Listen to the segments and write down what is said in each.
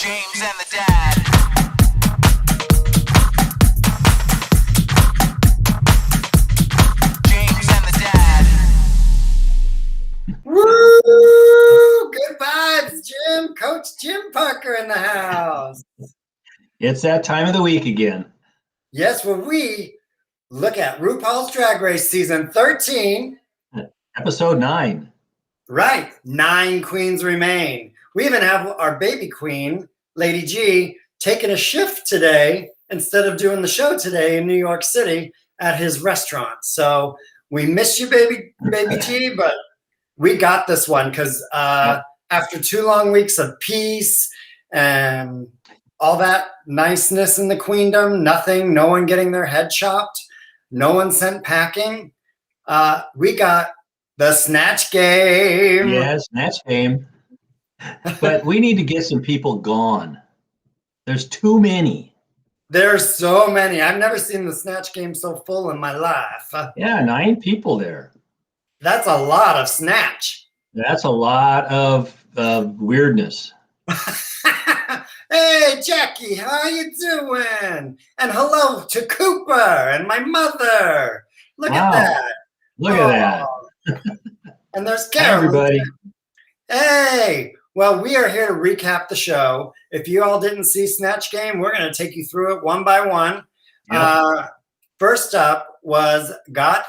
James and the Dad. James and the Dad. Woo! Good vibes, Jim. Coach Jim Parker in the house. It's that time of the week again. Yes, where we look at RuPaul's Drag Race season 13. Episode 9. Right. 9 queens remain. We even have our baby queen, Lady G, taking a shift today instead of doing the show today in New York City at his restaurant. So we miss you, baby G, but we got this one because after 2 long weeks of peace and all that niceness in the queendom, nothing, no one getting their head chopped, no one sent packing, we got the Snatch Game. Yeah, Snatch Game. But we need to get some people gone. There's too many. There's so many. I've never seen the Snatch Game so full in my life. Yeah, 9 people there. That's a lot of snatch. That's a lot of weirdness. Hey, Jackie, how you doing? And hello to Cooper and my mother. Look at that. Look at that. And there's Hi, Carol. everybody. Hey, well, we are here to recap the show. If you all didn't see Snatch Game, we're going to take you through it one by one. Yep. First up was we're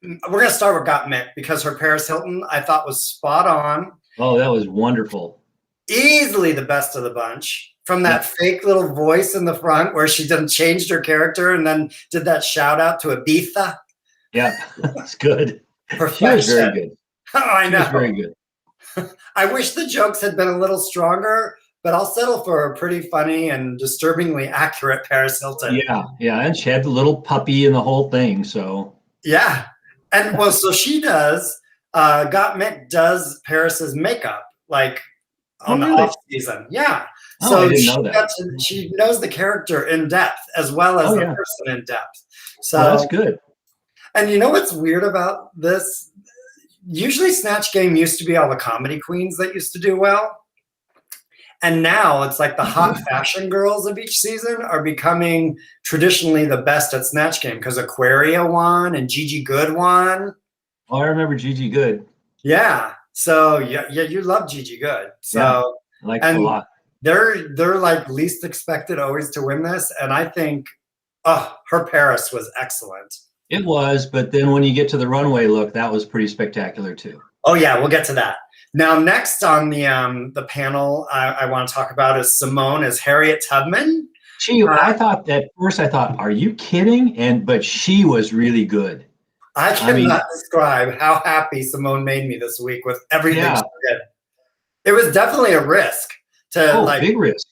going to start with Got Mick because her Paris Hilton I thought was spot on. Oh, that was wonderful. Easily the best of the bunch. From that fake little voice in the front where she done changed her character and then did that shout out to Ibiza. Yeah, that's good. Perfection. She was very good. Oh, I know. She was very good. I wish the jokes had been a little stronger, but I'll settle for a pretty funny and disturbingly accurate Paris Hilton. Yeah, and she had the little puppy and the whole thing, so. Yeah. And well, so she does, Got Mick does Paris's makeup, like on the off season. Yeah. Oh, So I didn't know that. she knows the character in depth as well as the person in depth. So that's good. And you know what's weird about this? Usually Snatch Game used to be all the comedy queens that used to do well. And now it's like the hot fashion girls of each season are becoming traditionally the best at Snatch Game because Aquaria won and Gigi Good won. Oh, I remember Gigi Good. Yeah. So yeah, you love Gigi Good. So I like it a lot. They're like least expected always to win this. And I think her Paris was excellent. It was, but then when you get to the runway look, that was pretty spectacular too. Oh yeah, we'll get to that. Now, next on the panel I want to talk about is Simone as Harriet Tubman. I thought, are you kidding? But she was really good. I cannot describe how happy Simone made me this week with everything she did. It was definitely a risk big risk.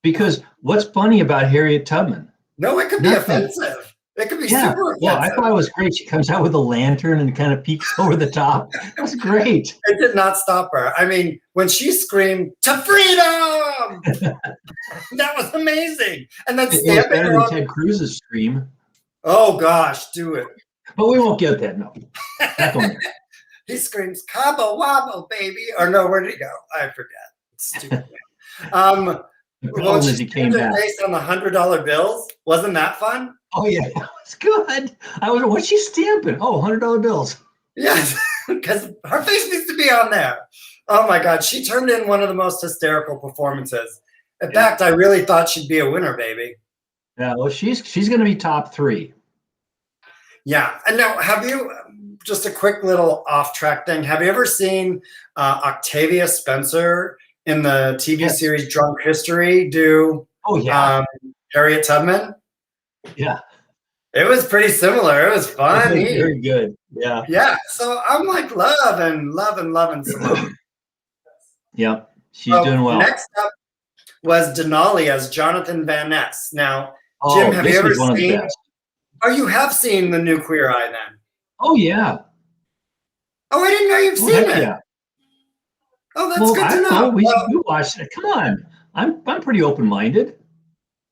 Because what's funny about Harriet Tubman? No, it could be offensive. It could be super offensive. Well, I thought it was great. She comes out with a lantern and kind of peeks over the top. It was great. It did not stop her. I mean, when she screamed, "To freedom!" that was amazing. And then it was better than Ted Cruz's scream. Oh, gosh, do it. But we won't get that, no. That's on there. He screams, "Cabo wabo, baby." Or no, where did he go? I forget. Stupid. Well, she came back. Based on the $100 bills. Wasn't that fun? Oh, yeah, that was good. What's she stamping? Oh, $100 bills. Yes, because her face needs to be on there. Oh, my God. She turned in one of the most hysterical performances. In fact, I really thought she'd be a winner, baby. Yeah, well, she's going to be top 3. Yeah. And now, have you, just a quick little off-track thing, have you ever seen Octavia Spencer in the TV series Drunk History do Harriet Tubman? Yeah. It was pretty similar. It was funny. Very good. Yeah. Yeah. So I'm like loving Simone. Yep. She's doing well. Next up was Denali as Jonathan Van Ness. Now, Jim, have you ever seen? Oh, you have seen the new Queer Eye then? Oh, yeah. Oh, I didn't know you've seen it. Yeah. Oh, that's good to know. We should watch it. Come on. I'm pretty open-minded.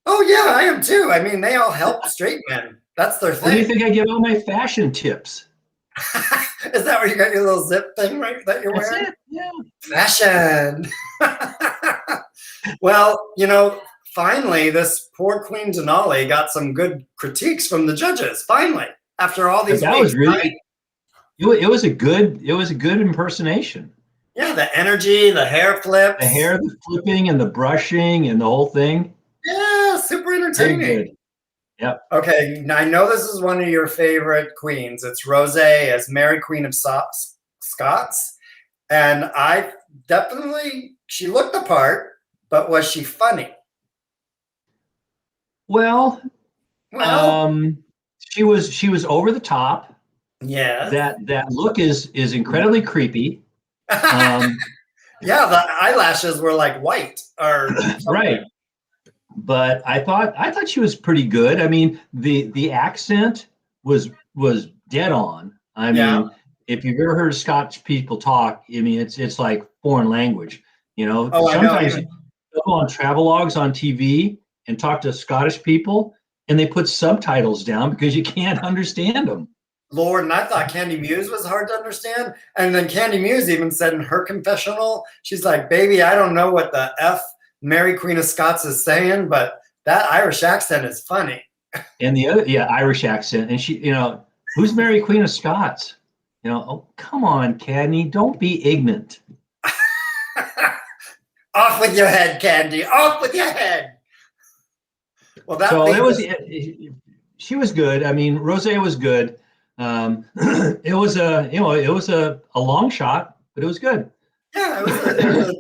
Oh, yeah, I am too. I mean, they all help straight men. That's their thing. Where do you think I get all my fashion tips? Is that where you got your little zip thing right that you're wearing? That's it. Yeah. Fashion. Well, finally, this poor Queen Denali got some good critiques from the judges. Finally, after all these That weeks, was really. right? It was a good impersonation. Yeah, the energy, the hair flips. The hair, the flipping, and the brushing, and the whole thing. Yeah, super Very entertaining. good. Yep. Okay, now I know this is one of your favorite queens. It's Rosé as Mary Queen of Scots. And she looked the part, but was she funny? Well, Well, she was over the top. yes. That look is incredibly creepy. Yeah, the eyelashes were like white or Right. But I thought she was pretty good. I mean, the accent was dead on. I Yeah. mean, if you've ever heard Scotch people talk, I mean, it's like foreign language. Oh, I know. Sometimes you go on travelogues on TV and talk to Scottish people, and they put subtitles down because you can't understand them. Lord, and I thought Candy Muse was hard to understand. And then Candy Muse even said in her confessional, she's like, baby, I don't know what the F Mary Queen of Scots is saying, but that Irish accent is funny. And the other, Irish accent. And she, who's Mary Queen of Scots? Oh, come on, Cadney, don't be ignorant. Off with your head, Candy. Off with your head. Well, she was good. I mean, Rosé was good. It was a long shot, but it was good. Yeah, it was a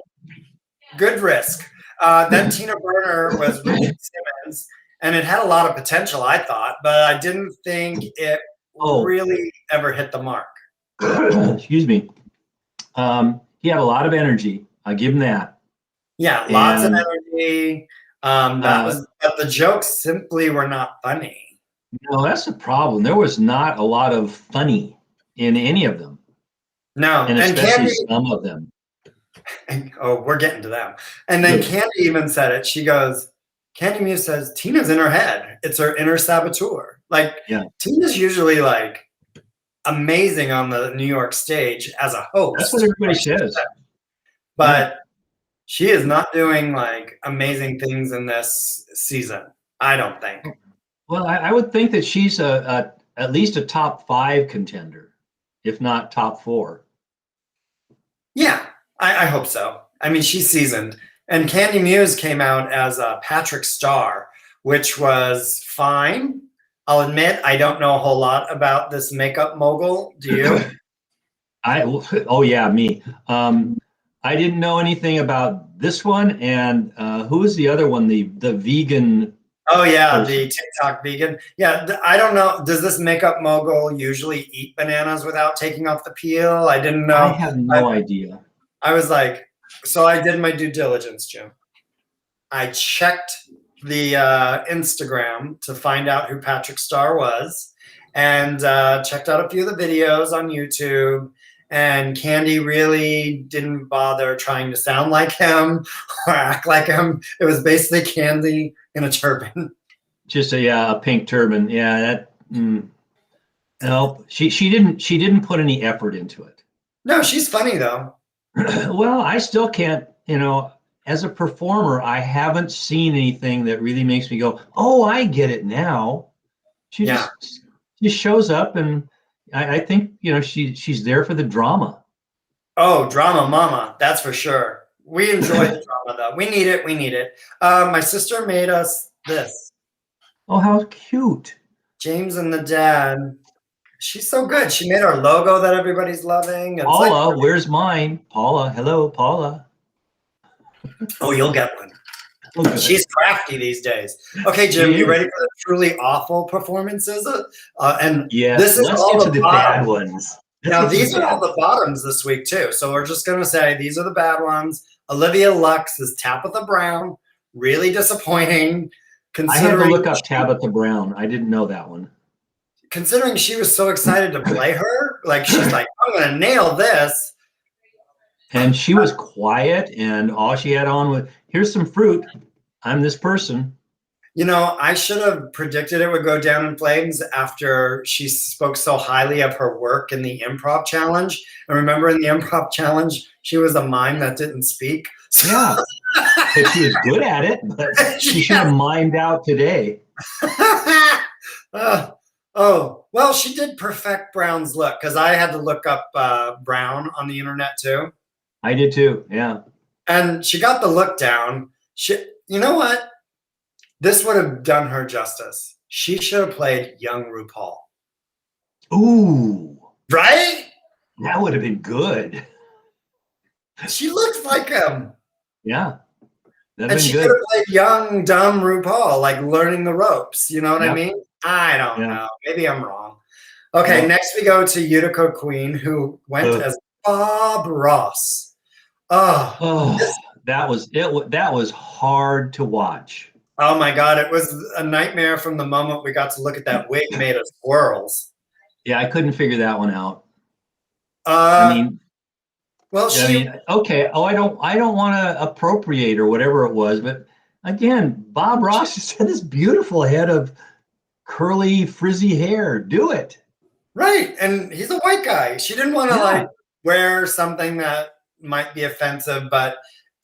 good risk. Then Tina Burner was Richard Simmons, and it had a lot of potential, I thought, but I didn't think it really ever hit the mark. Excuse me. He had a lot of energy. I give him that. Yeah, lots of energy. But the jokes simply were not funny. No, that's the problem. There was not a lot of funny in any of them. No, and especially some of them. Oh, we're getting to them. And then Candy even said it. She goes, Candy Muse says, Tina's in her head. It's her inner saboteur. Like, Tina's usually like amazing on the New York stage as a host. That's what everybody says. But she is not doing like amazing things in this season, I don't think. Well, I would think that she's at least a top 5 contender, if not top 4. Yeah, I hope so. I mean, she's seasoned. And Candy Muse came out as Patrick Starr, which was fine. I'll admit I don't know a whole lot about this makeup mogul. Do you? Me. I didn't know anything about this one. And who was the other one? The vegan. Oh yeah, person. The TikTok vegan. Yeah, I don't know. Does this makeup mogul usually eat bananas without taking off the peel? I didn't know. I have no idea. I was like, so I did my due diligence, Jim. I checked the Instagram to find out who Patrick Starr was, and checked out a few of the videos on YouTube. And Candy really didn't bother trying to sound like him or act like him. It was basically Candy in a turban. Just a pink turban. Yeah, that. No, she didn't put any effort into it. No, she's funny though. Well, I still can't. As a performer, I haven't seen anything that really makes me go, "Oh, I get it now." She just shows up, and I think she's there for the drama. Oh, drama mama, that's for sure. We enjoy the drama though. We need it. My sister made us this. Oh, how cute. James and the dad. She's so good. She made our logo that everybody's loving. It's Paula, where's mine? Paula, hello, Paula. Oh, you'll get one. Okay. She's crafty these days. Okay, Jim, you ready for the truly awful performances? This is let's all get to the bad ones. ones. Now, these are all the bottoms this week, too. So we're just going to say these are the bad ones. Olivia Lux is Tabitha Brown. Really disappointing. I had to look up Tabitha Brown. I didn't know that one. Considering she was so excited to play her, like she's like, I'm going to nail this. And she was quiet, and all she had on was, here's some fruit. I'm this person. I should have predicted it would go down in flames after she spoke so highly of her work in the improv challenge. And remember in the improv challenge, she was a mime that didn't speak. Yeah. but she was good at it. But she should have mimed out today. Well, she did perfect Brown's look because I had to look up Brown on the internet too. I did too. Yeah. And she got the look down. You know what? This would have done her justice. She should have played young RuPaul. Ooh. Right? That would have been good. She looks like him. Yeah. And she could have played young, dumb RuPaul, like learning the ropes. You know what I mean? I don't know. Maybe I'm wrong. Okay, next we go to Utica Queen, who went as Bob Ross. That was hard to watch. Oh my God, it was a nightmare from the moment we got to look at that wig made of squirrels. Yeah, I couldn't figure that one out. Okay. Oh, I don't want to appropriate or whatever it was, but again, Bob Ross just had this beautiful head of curly, frizzy hair. Do it. Right, and he's a white guy. She didn't want to like wear something that might be offensive, but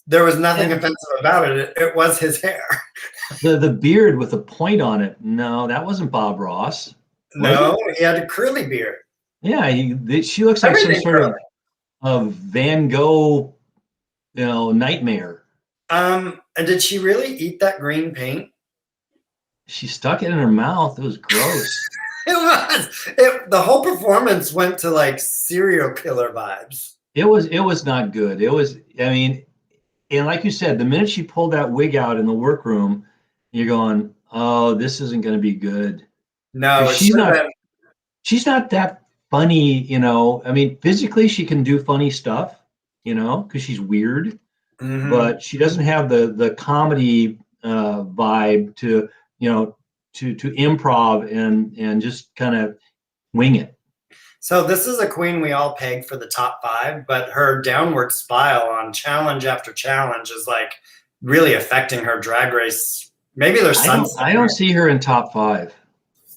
there was nothing offensive about it. It was his hair. The beard with a point on it. No, that wasn't Bob Ross. No, he had a curly beard. Yeah, she looks like some sort of Van Gogh, nightmare. And did she really eat that green paint? She stuck it in her mouth. It was gross. It was. The whole performance went to like serial killer vibes. It was not good. And like you said, the minute she pulled that wig out in the workroom, you're going, "Oh, this isn't going to be good." No, she's not that funny, physically she can do funny stuff, because she's weird, but she doesn't have the comedy vibe to improv and just kind of wing it. So this is a queen we all pegged for the top 5, but her downward spiral on challenge after challenge is like really affecting her drag race. Maybe there's I don't see her in top 5.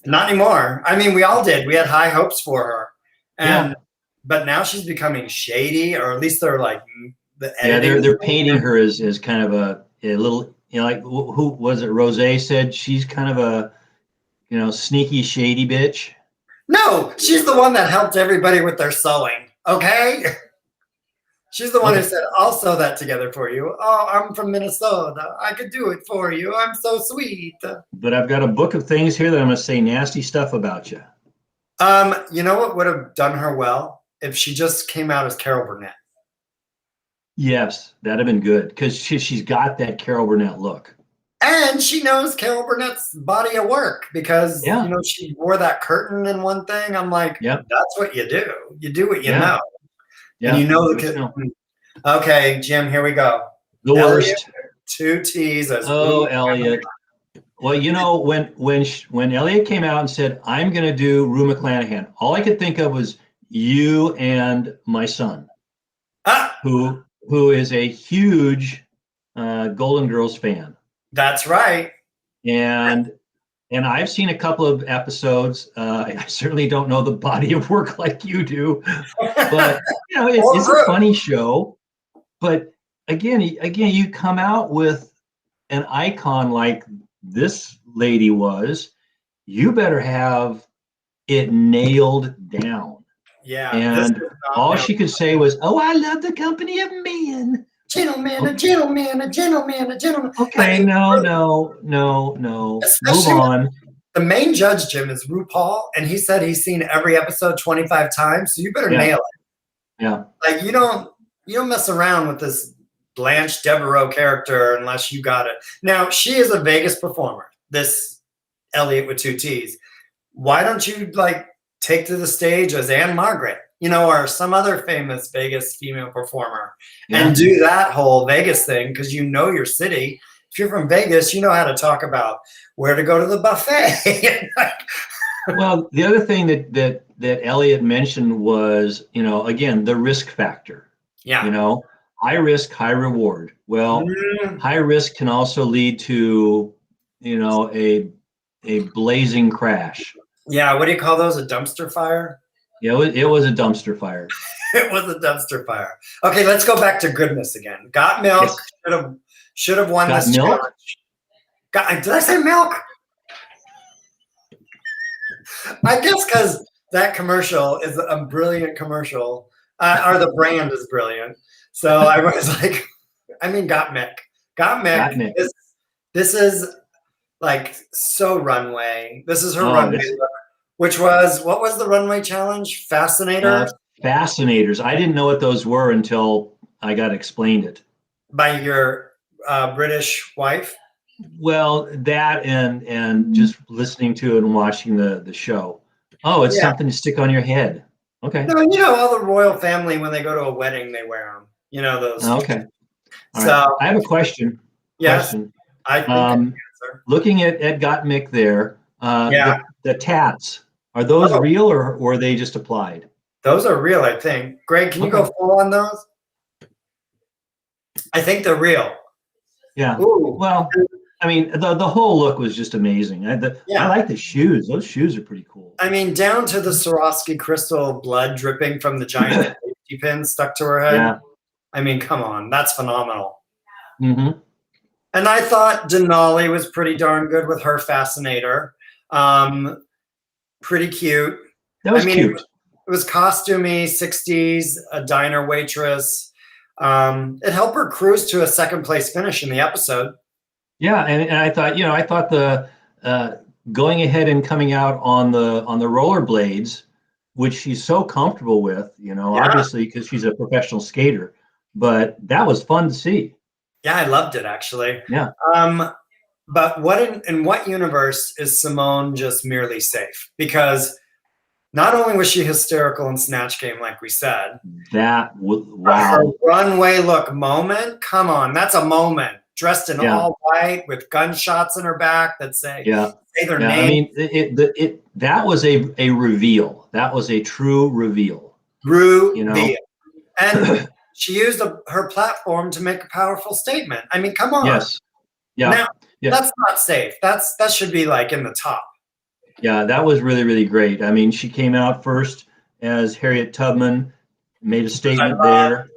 Not anymore. I mean, we all did. We had high hopes for her, but now she's becoming shady, or at least they're like the editing. They're painting her as kind of a little, like who was it? Rose said she's kind of a sneaky, shady bitch. No, she's the one that helped everybody with their sewing. Okay. She's the one who said, "I'll sew that together for you. Oh, I'm from Minnesota. I could do it for you. I'm so sweet." But I've got a book of things here that I'm going to say nasty stuff about you. You know what would have done her well? If she just came out as Carol Burnett. Yes, that'd have been good because she's got that Carol Burnett look. And she knows Carol Burnett's body of work because she wore that curtain in one thing. I'm like, that's what you do. You do what you know. Yeah. And you know okay, Jim, here we go. The worst. 2 T's. Elliot. Well, when Elliot came out and said, "I'm going to do Rue McClanahan," all I could think of was you and my son, who is a huge Golden Girls fan. That's right. And I've seen a couple of episodes. I certainly don't know the body of work like you do, but it's a funny show. But again, you come out with an icon like this lady was, you better have it nailed down. Yeah. And all she could say was, "Oh, I love the company of men. Gentleman, a gentleman, a gentleman, a gentleman." Okay, no. Move on. The main judge, Jim, is RuPaul, and he said he's seen every episode 25 times, so you better nail it. Yeah. Like you don't mess around with this Blanche Devereaux character unless you got it. Now, she is a Vegas performer, this Elliot with 2 T's. Why don't you take to the stage as Anne Margaret, or some other famous Vegas female performer and do that whole Vegas thing because your city. If you're from Vegas, you know how to talk about where to go to the buffet. Well, the other thing that Elliot mentioned was, again, the risk factor. Yeah. High risk, high reward. Well, high risk can also lead to, a blazing crash. Yeah. What do you call those? A dumpster fire? Yeah, it was a dumpster fire. It was a dumpster fire. Okay, let's go back to goodness again. Got Milk should have won Got this milk? challenge. Did I say milk? I guess because that commercial is a brilliant commercial, or the brand is brilliant. So I was like, got Mick. Got Mick. Got Mick. This is like so runway. This is her Oh, runway it's- look, which was, what was the runway challenge? Fascinator? Fascinators. I didn't know what those were until I got explained it. By your British wife? Well, that and just listening to it and watching the show. Oh, it's something to stick on your head. Okay. No, all the royal family, when they go to a wedding, they wear them. Those. Okay. All So right. I have a question. yes, I think I can answer. Looking at Got Mick there, the tats, are those Oh. real or are they just applied? Those are real, I think. Greg, can you go full on those? I think they're real. Yeah. Ooh. Well, I mean, the whole look was just amazing. I like the shoes. Those shoes are pretty cool. I mean, down to the Swarovski crystal blood dripping from the giant safety pin stuck to her head. Yeah. I mean, come on. That's phenomenal. Mm-hmm. And I thought Denali was pretty darn good with her fascinator. Pretty cute. That was cute. It was costumey, 60s, a diner waitress. It helped her cruise to a second place finish in the episode. Yeah, and I thought, the going ahead and coming out on the rollerblades, which she's so comfortable with, obviously because she's a professional skater, but that was fun to see. Yeah, I loved it actually. Yeah. But in what universe is Simone just merely safe? Because not only was she hysterical in Snatch Game, like we said, wow. Her runway look moment. Come on, that's a moment. Dressed in all white with gunshots in her back that say their name. I mean, that was a reveal. That was a true reveal. And she used her platform to make a powerful statement. I mean, come on. Yes. Yeah. Now, that's not safe. That should be like in the top. Yeah, that was really, really great. I mean, she came out first as Harriet Tubman, made a statement there.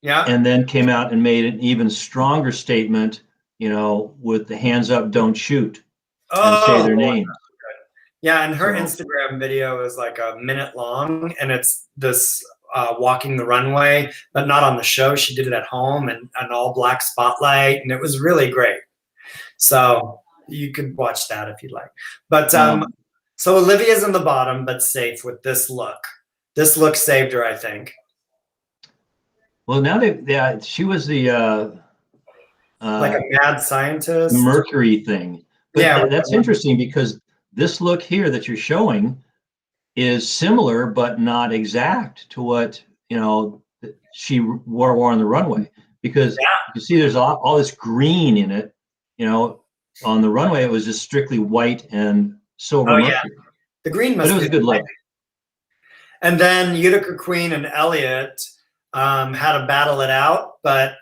Yeah. And then came out and made an even stronger statement, with the hands up, don't shoot, and say their name. Yeah, and her Instagram video is like a minute long, and it's this walking the runway, but not on the show. She did it at home and an all black spotlight, and it was really great. So you could watch that if you'd like. But so Olivia's in the bottom, but safe with this look. This look saved her, I think. Well, now she was the like a mad scientist, Mercury thing. But that's interesting because this look here that you're showing is similar but not exact to what she wore on the runway. Because you see, there's all this green in it. On the runway it was just strictly white and silver. Mercury. The green must. But it was a good look. And then Utica Queen and Elliot had to battle it out, but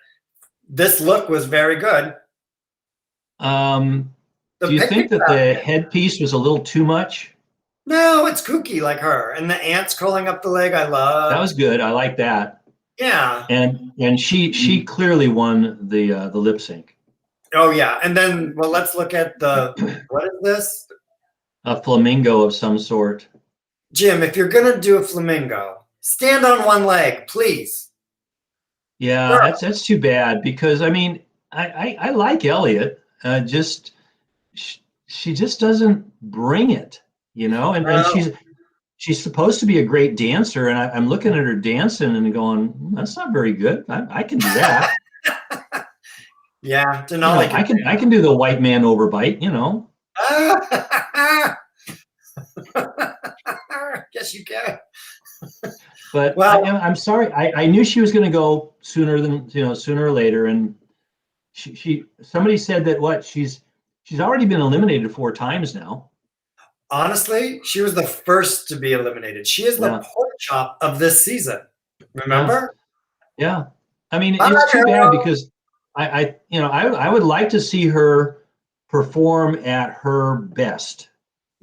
this look was very good. Do you think that the headpiece was a little too much? No, it's kooky like her. And the ants crawling up the leg, I love. That was good. I like that. Yeah. And she clearly won the lip sync. Oh yeah. And then let's look at what is this? A flamingo of some sort. Jim, if you're gonna do a flamingo, stand on one leg, please. Yeah, that's too bad because I mean I like Elliot. She just doesn't bring it, and she's supposed to be a great dancer, and I'm looking at her dancing and going, that's not very good. I can do that. Yeah, Denali. I can do the white man overbite, Yes, you can. But I'm sorry. I knew she was going to go sooner or later, and somebody said that she's already been eliminated 4 times now. Honestly, she was the first to be eliminated. She is the pork chop of this season. Remember? Yeah. I mean, it's too bad because I would like to see her perform at her best.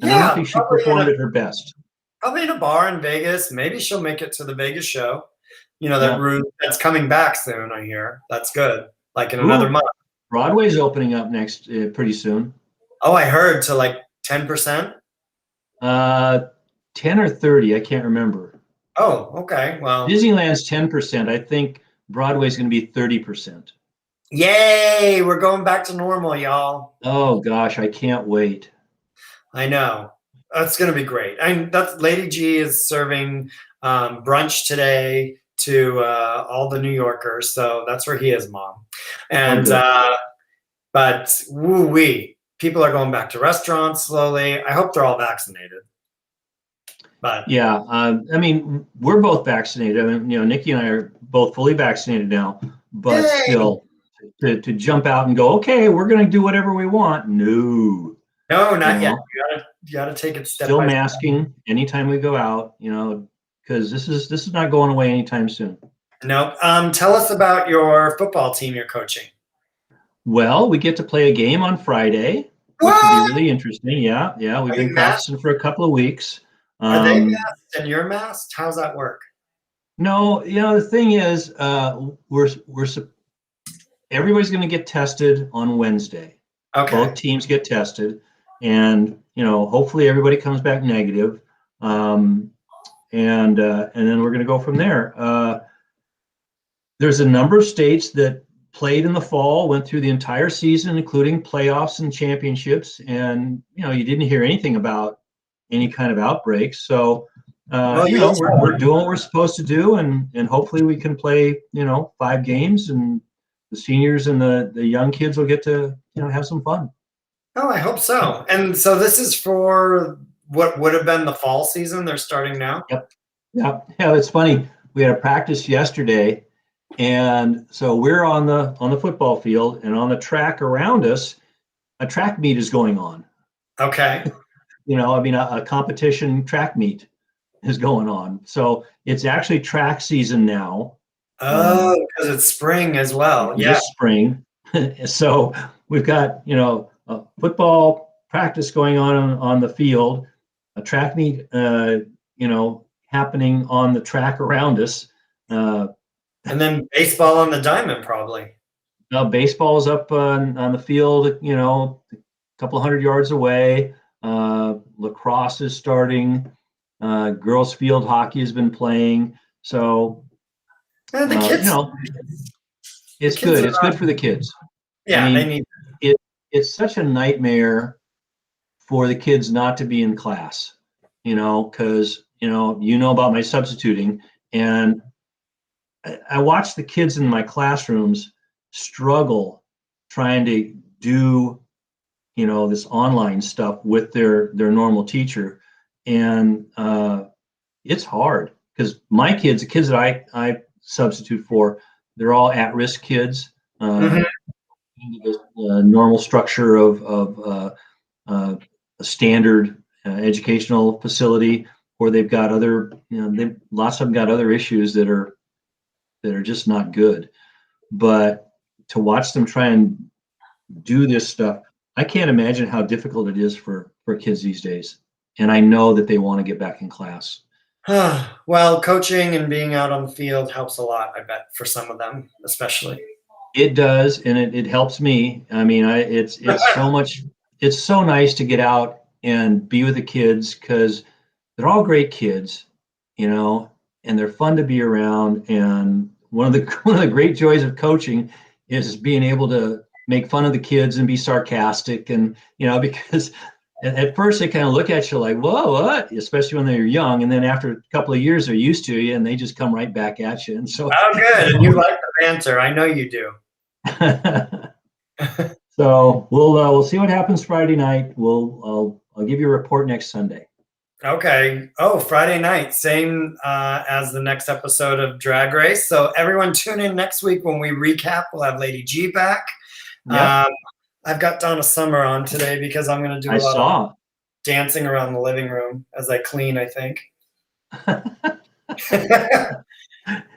And I don't think she performed at her best. Probably in a bar in Vegas. Maybe she'll make it to the Vegas show. That's coming back soon, I hear. That's good. Like in another month. Broadway's opening up next pretty soon. Oh, I heard to like 10%. 10 or 30, I can't remember. Oh, okay. Well, Disneyland's 10%. I think Broadway's going to be 30%. yay! We're going back to normal, y'all. Oh gosh, I can't wait. I know. That's going to be great. And that's Lady G is serving brunch today to all the New Yorkers. So that's where he is, Mom. And but woo wee, people are going back to restaurants slowly. I hope they're all vaccinated. But yeah, I mean, we're both vaccinated. I mean, Nikki and I are both fully vaccinated now, but Yay! still, to jump out and go, okay, we're going to do whatever we want. No, not yet. know? You gotta take it step Still by masking anytime we go out, because this is not going away anytime soon. Nope. Tell us about your football team you're coaching. Well, we get to play a game on Friday, which will be really interesting. Yeah, we've been practicing for a couple of weeks. Are they masked and you're masked? How's that work? No, the thing is, everybody's going to get tested on Wednesday. Okay. Both teams get tested, and hopefully everybody comes back negative, and then we're going to go from there. There's a number of states that played in the fall, went through the entire season, including playoffs and championships, and you didn't hear anything about any kind of outbreaks. So we're doing what we're supposed to do, and hopefully we can play 5 games, and the seniors and the young kids will get to have some fun. Oh, I hope so. And so this is for what would have been the fall season. They're starting now. Yep. Yeah. It's funny. We had a practice yesterday, and so we're on the football field, and on the track around us, a track meet is going on. Okay. A competition track meet is going on. So it's actually track season now. Oh, because it's spring as well. This spring. So we've got, a football practice going on the field, a track meet, happening on the track around us. And then baseball on the diamond, probably. Baseball is up on the field, a couple hundred yards away. Lacrosse is starting. Girls field hockey has been playing. So, and the kids, it's good. It's good for the kids. Yeah, they need. It's such a nightmare for the kids not to be in class, because about my substituting, and I watch the kids in my classrooms struggle trying to do this online stuff with their normal teacher, and it's hard because my kids, the kids that I substitute for, they're all at-risk kids. The normal structure of a standard educational facility, or they've got other, lots of them got other issues that are just not good. But to watch them try and do this stuff, I can't imagine how difficult it is for kids these days. And I know that they want to get back in class. Well, coaching and being out on the field helps a lot, I bet, for some of them, especially. It does, and it helps me. I mean, it's so much. It's so nice to get out and be with the kids because they're all great kids, and they're fun to be around. And one of the great joys of coaching is being able to make fun of the kids and be sarcastic, and because at first they kind of look at you like, whoa, what? Especially when they're young, and then after a couple of years they're used to you and they just come right back at you. And so, oh, good. And you like the banter. I know you do. So we'll see what happens Friday night. I'll give you a report next Sunday. Okay. Oh, Friday night, same as the next episode of Drag Race. So everyone tune in next week when we recap. We'll have Lady G back. Yep. I've got Donna Summer on today because I'm going to do a lot of dancing around the living room as I clean, I think.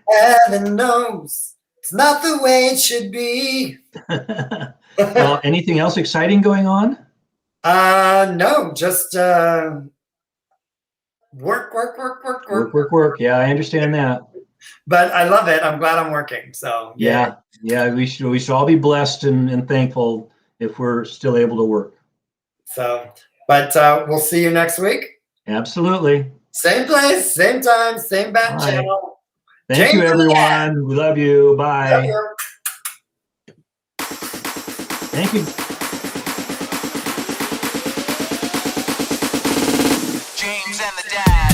Heaven knows it's not the way it should be. Well, anything else exciting going on? No, just work. Work. Yeah, I understand that. But I love it. I'm glad I'm working. So Yeah. We should all be blessed and thankful if we're still able to work. So, but we'll see you next week. Absolutely. Same place, same time, same bat All right. channel. Thank you, James and the Dad. everyone. We love you. Bye. Love you. Thank you. James and the Dad.